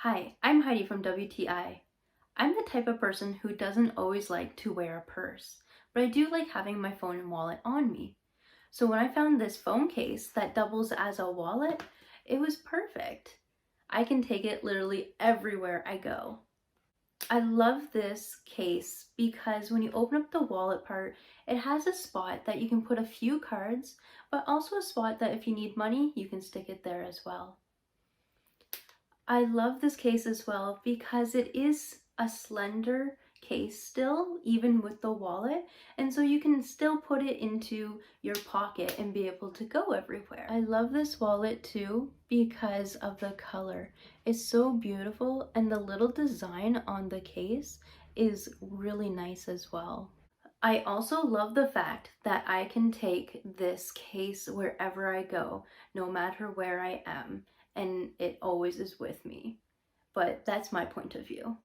Hi, I'm Heidi from WTI. I'm the type of person who doesn't always like to wear a purse, but I do like having my phone and wallet on me. So when I found this phone case that doubles as a wallet, it was perfect. I can take it literally everywhere I go. I love this case because when you open up the wallet part, it has a spot that you can put a few cards, but also a spot that if you need money, you can stick it there as well. I love this case as well because it is a slender case still, even with the wallet, and so you can still put it into your pocket and be able to go everywhere. I love this wallet too because of the color. It's so beautiful, and the little design on the case is really nice as well. I also love the fact that I can take this case wherever I go, no matter where I am, and it always is with me. But that's my point of view.